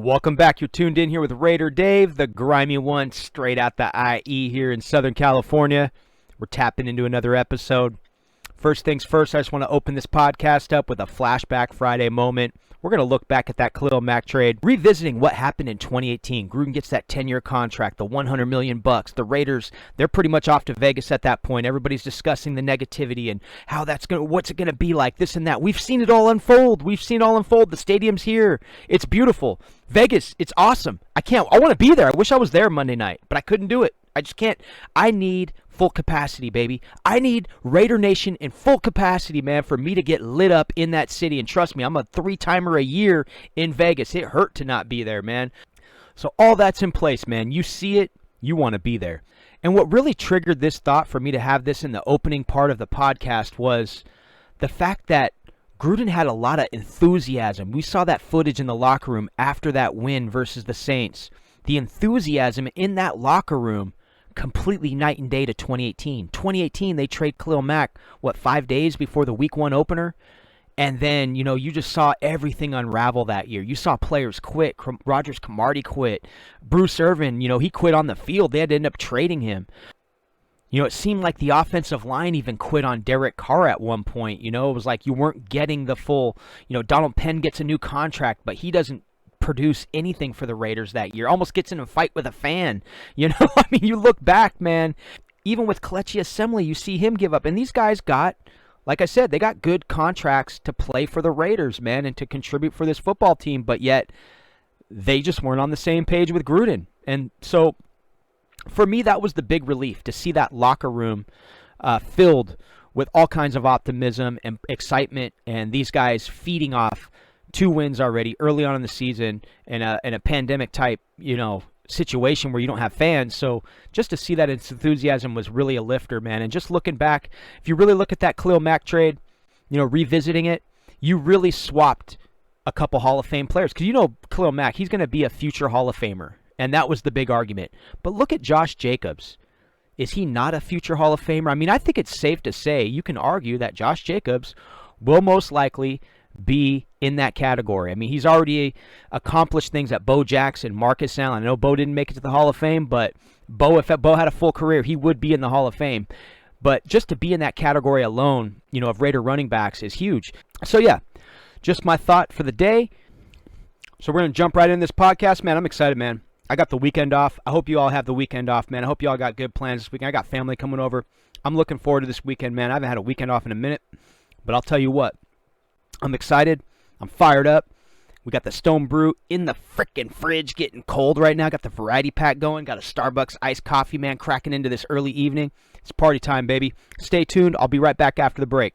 Welcome back. You're tuned in here with Raider Dave, the grimy one, straight out the IE here in Southern California. We're tapping into another episode. First things first, I just want to open this podcast up with a Flashback Friday moment. We're going to look back at that Khalil Mack trade, revisiting what happened in 2018. Gruden gets that 10-year contract, the $100 million. The Raiders, they're pretty much off to Vegas at that point. Everybody's discussing the negativity and how what's it going to be like, this and that. We've seen it all unfold. The stadium's here. It's beautiful. Vegas, it's awesome. I want to be there. I wish I was there Monday night, but I couldn't do it. I just can't. I need full capacity, baby. I need Raider Nation in full capacity, man, for me to get lit up in that city. And trust me, I'm a 3-timer a year in Vegas. It hurt to not be there, man. So all that's in place, man. You see it, you want to be there. And what really triggered this thought for me to have this in the opening part of the podcast was the fact that Gruden had a lot of enthusiasm. We saw that footage in the locker room after that win versus the Saints. The enthusiasm in that locker room completely night and day to 2018. 2018, they trade Khalil Mack, 5 days before the Week 1 opener? And then, you just saw everything unravel that year. You saw players quit. Rogers Camardi quit. Bruce Irvin, he quit on the field. They had to end up trading him. It seemed like the offensive line even quit on Derek Carr at one point. It was like you weren't getting the full, Donald Penn gets a new contract, but he doesn't produce anything for the Raiders that year. Almost gets in a fight with a fan. You look back, man, even with Kelechi Assembly, you see him give up. And these guys got, like I said, they got good contracts to play for the Raiders, man, and to contribute for this football team, but yet they just weren't on the same page with Gruden. And so for me, that was the big relief, to see that locker room filled with all kinds of optimism and excitement, and these guys feeding off 2 wins already early on in the season in a pandemic type, situation where you don't have fans. So just to see that enthusiasm was really a lifter, man. And just looking back, if you really look at that Khalil Mack trade, revisiting it, you really swapped a couple Hall of Fame players. Because Khalil Mack, he's going to be a future Hall of Famer. And that was the big argument. But look at Josh Jacobs. Is he not a future Hall of Famer? I mean, I think it's safe to say you can argue that Josh Jacobs will most likely be in that category. I mean, he's already accomplished things that Bo Jackson, Marcus Allen. I know Bo didn't make it to the Hall of Fame, but if Bo had a full career, he would be in the Hall of Fame. But just to be in that category alone, of Raider running backs is huge. So yeah, just my thought for the day. So we're going to jump right in this podcast, man. I'm excited, man. I got the weekend off. I hope you all have the weekend off, man. I hope you all got good plans this weekend. I got family coming over. I'm looking forward to this weekend, man. I haven't had a weekend off in a minute, but I'll tell you what. I'm excited. I'm fired up. We got the Stone Brew in the frickin' fridge getting cold right now. Got the variety pack going. Got a Starbucks iced coffee, man, cracking into this early evening. It's party time, baby. Stay tuned. I'll be right back after the break.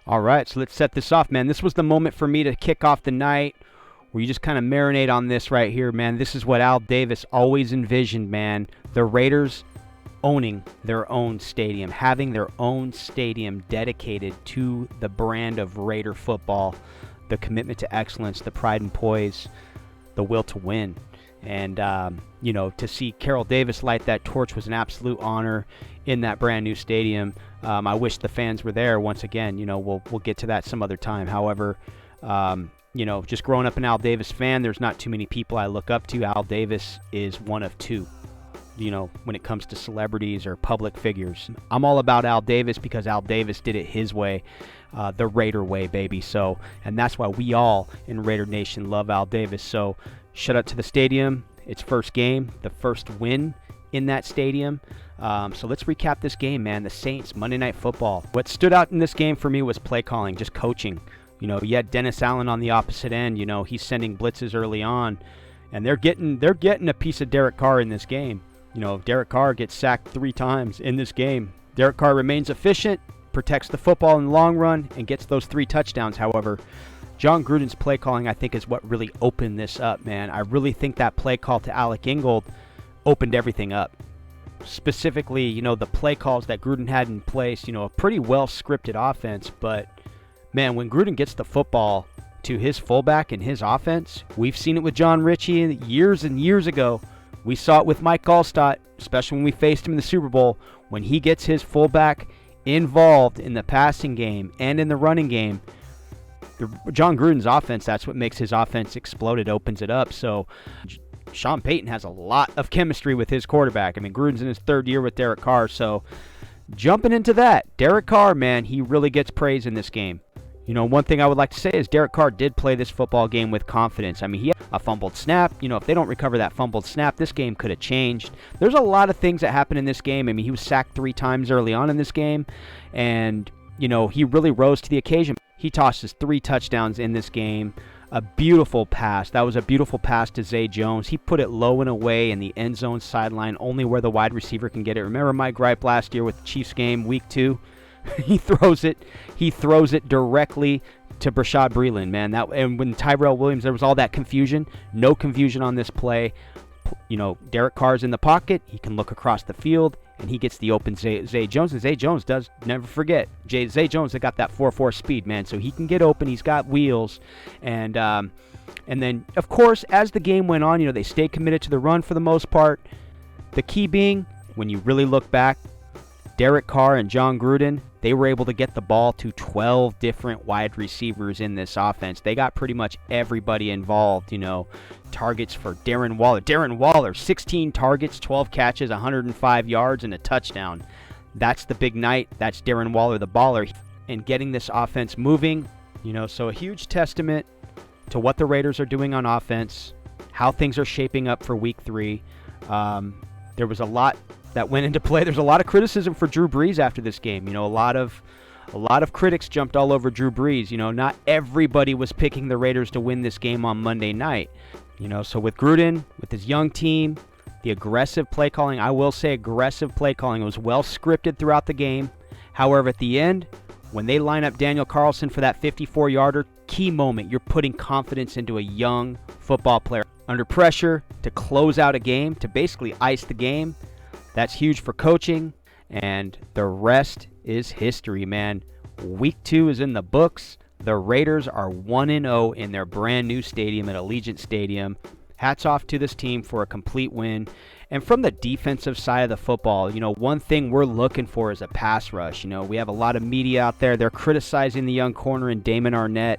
All right, so let's set this off, man. This was the moment for me to kick off the night where you just kind of marinate on this right here, man. This is what Al Davis always envisioned, man. The Raiders owning their own stadium, having their own stadium dedicated to the brand of Raider football, the commitment to excellence, the pride and poise, the will to win. And, to see Carroll Davis light that torch was an absolute honor in that brand new stadium. I wish the fans were there once again. We'll get to that some other time. However, just growing up an Al Davis fan, there's not too many people I look up to. Al Davis is one of 2, when it comes to celebrities or public figures. I'm all about Al Davis because Al Davis did it his way, the Raider way, baby. So, and that's why we all in Raider Nation love Al Davis. So, shout out to the stadium. Its first game, the first win in that stadium. So let's recap this game, man. The Saints, Monday Night Football. What stood out in this game for me was play calling, just coaching. You had Dennis Allen on the opposite end. He's sending blitzes early on, and they're getting a piece of Derek Carr in this game. Derek Carr gets sacked 3 times in this game. Derek Carr remains efficient, protects the football in the long run, and gets those 3 touchdowns. However, John Gruden's play calling, I think, is what really opened this up, man. I really think that play call to Alec Ingold opened everything up. Specifically, the play calls that Gruden had in place, a pretty well-scripted offense. But, man, when Gruden gets the football to his fullback and his offense, we've seen it with John Ritchie years and years ago. We saw it with Mike Gallstott, especially when we faced him in the Super Bowl. When he gets his fullback involved in the passing game and in the running game, John Gruden's offense, that's what makes his offense explode. It opens it up. So Sean Payton has a lot of chemistry with his quarterback. I mean, Gruden's in his third year with Derek Carr. So jumping into that, Derek Carr, man, he really gets praise in this game. You know, one thing I would like to say is Derek Carr did play this football game with confidence. I mean, he had a fumbled snap. You know, if they don't recover that fumbled snap, this game could have changed. There's a lot of things that happened in this game. I mean, he was sacked 3 times early on in this game, and, you know, he really rose to the occasion. He tossed his 3 touchdowns in this game. A beautiful pass. That was a beautiful pass to Zay Jones. He put it low and away in the end zone sideline, only where the wide receiver can get it. Remember my gripe last year with the Chiefs game, week 2? He throws it directly to Brashad Breeland, man. And when Tyrell Williams, there was all that confusion. No confusion on this play. You know, Derek Carr's in the pocket. He can look across the field, and he gets the open Zay Jones. And Zay Jones does, never forget, Zay Jones has got that 4.4 speed, man. So he can get open. He's got wheels. And then, of course, as the game went on, you know, they stayed committed to the run for the most part. The key being, when you really look back, Derek Carr and John Gruden, they were able to get the ball to 12 different wide receivers in this offense. They got pretty much everybody involved, you know. Targets for Darren Waller. Darren Waller, 16 targets, 12 catches, 105 yards, and a touchdown. That's the big night. That's Darren Waller, the baller. And getting this offense moving, you know, so a huge testament to what the Raiders are doing on offense, how things are shaping up for week 3. There was a lot that went into play. There's a lot of criticism for Drew Brees after this game. You know, a lot of critics jumped all over Drew Brees. You know, not everybody was picking the Raiders to win this game on Monday night. You know, so with Gruden, with his young team, the aggressive play calling, I will say aggressive play calling, it was well scripted throughout the game. However, at the end, when they line up Daniel Carlson for that 54-yarder, key moment, you're putting confidence into a young football player. Under pressure to close out a game, to basically ice the game, that's huge for coaching, and the rest is history, man. Week 2 is in the books. The Raiders are 1-0 in their brand new stadium at Allegiant Stadium. Hats off to this team for a complete win. And from the defensive side of the football, you know, one thing we're looking for is a pass rush. You know, we have a lot of media out there. They're criticizing the young corner in Damon Arnette.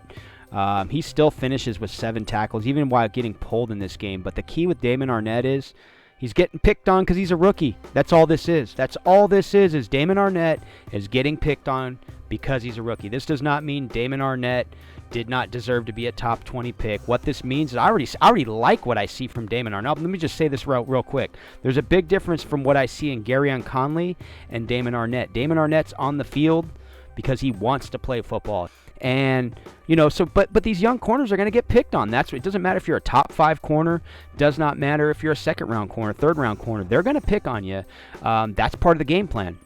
He still finishes with 7 tackles, even while getting pulled in this game. But the key with Damon Arnette is he's getting picked on because he's a rookie. That's all this is. That's all this is Damon Arnette is getting picked on because he's a rookie. This does not mean Damon Arnette did not deserve to be a top 20 pick. What this means is I already like what I see from Damon Arnette. Let me just say this real quick. There's a big difference from what I see in Garyon Conley and Damon Arnette. Damon Arnette's on the field because he wants to play football. And, you know, so, but these young corners are going to get picked on. It doesn't matter if you're a top 5 corner. Does not matter if you're a second-round corner, third-round corner. They're going to pick on you. That's part of the game plan.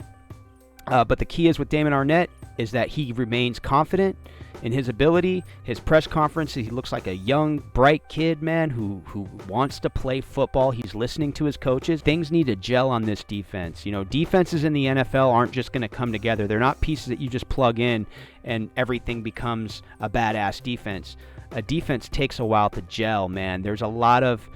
But the key is with Damon Arnette is that he remains confident in his ability. His press conference, he looks like a young, bright kid, man, who wants to play football. He's listening to his coaches. Things need to gel on this defense. You know, defenses in the NFL aren't just going to come together. They're not pieces that you just plug in and everything becomes a badass defense. A defense takes a while to gel, man. There's a lot of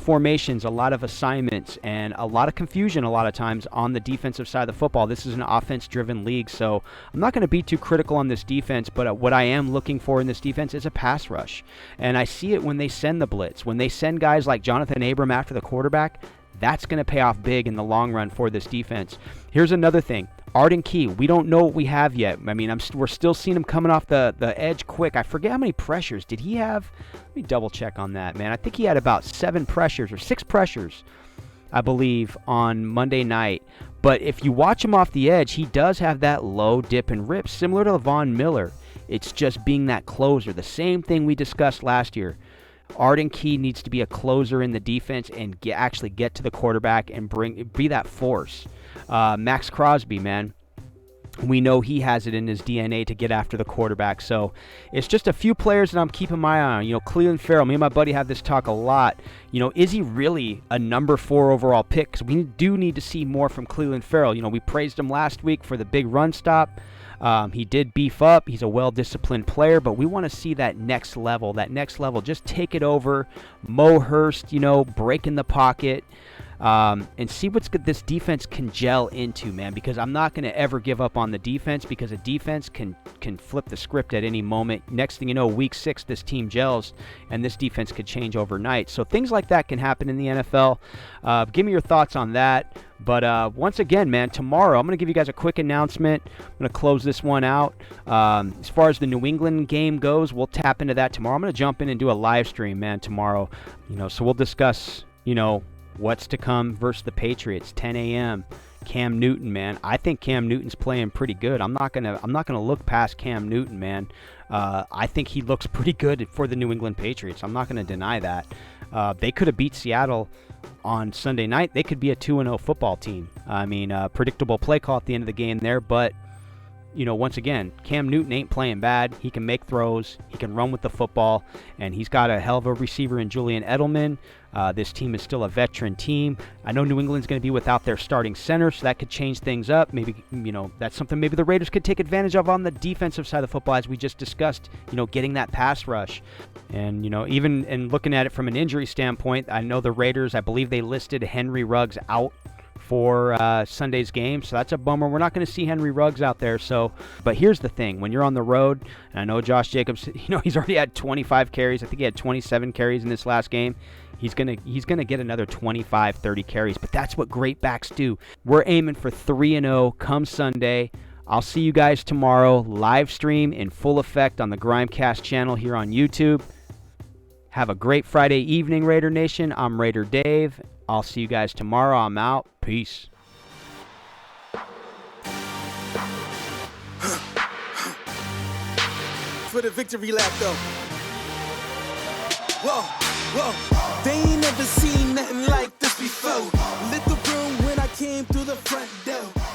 formations, a lot of assignments, and a lot of confusion a lot of times on the defensive side of the football. This is an offense-driven league, so I'm not going to be too critical on this defense, but what I am looking for in this defense is a pass rush. And I see it when they send the blitz. When they send guys like Jonathan Abram after the quarterback, that's going to pay off big in the long run for this defense. Here's another thing. Arden Key, we don't know what we have yet. I mean, we're still seeing him coming off the edge quick. I forget how many pressures. Did he have? Let me double check on that, man. I think he had about 7 pressures or 6 pressures, I believe, on Monday night. But if you watch him off the edge, he does have that low dip and rip, similar to Von Miller. It's just being that closer. The same thing we discussed last year. Arden Key needs to be a closer in the defense and actually get to the quarterback and be that force. Max Crosby, man, we know he has it in his DNA to get after the quarterback. So it's just a few players that I'm keeping my eye on. You know, Cleveland Farrell, me and my buddy have this talk a lot. You know, is he really a number 4 overall pick? Because we do need to see more from Cleveland Farrell. You know, we praised him last week for the big run stop. He did beef up. He's a well-disciplined player, but we want to see that next level. Just take it over. Mo Hurst, you know, break in the pocket. and see what this defense can gel into, man, because I'm not going to ever give up on the defense, because a defense can flip the script at any moment. Next thing you know, week 6, this team gels, and this defense could change overnight. So things like that can happen in the NFL. Give me your thoughts on that. But once again, man, tomorrow I'm going to give you guys a quick announcement. I'm going to close this one out. As far as the New England game goes, we'll tap into that tomorrow. I'm going to jump in and do a live stream, man, tomorrow. So we'll discuss, what's to come versus the Patriots, 10 a.m. Cam Newton, man. I think Cam Newton's playing pretty good. I'm not gonna look past Cam Newton, man. I think he looks pretty good for the New England Patriots. I'm not gonna deny that. They could have beat Seattle on Sunday night. They could be a 2-0 football team. I mean, predictable play call at the end of the game there, but once again, Cam Newton ain't playing bad. He can make throws. He can run with the football, and he's got a hell of a receiver in Julian Edelman. This team is still a veteran team. I know New England's going to be without their starting center, so that could change things up. Maybe, that's something maybe the Raiders could take advantage of on the defensive side of the football, as we just discussed, getting that pass rush. And, even in looking at it from an injury standpoint, I know the Raiders, I believe they listed Henry Ruggs out for Sunday's game, so that's a bummer. We're not going to see Henry Ruggs out there. But here's the thing: when you're on the road, and I know Josh Jacobs, he's already had 25 carries. I think he had 27 carries in this last game. He's gonna get another 25, 30 carries. But that's what great backs do. We're aiming for 3-0 come Sunday. I'll see you guys tomorrow, live stream in full effect on the GrimeCast channel here on YouTube. Have a great Friday evening, Raider Nation. I'm Raider Dave. I'll see you guys tomorrow. I'm out. Peace. For the victory lap, though. Whoa. They ain't never seen nothing like this before. Lit the room when I came through the front door.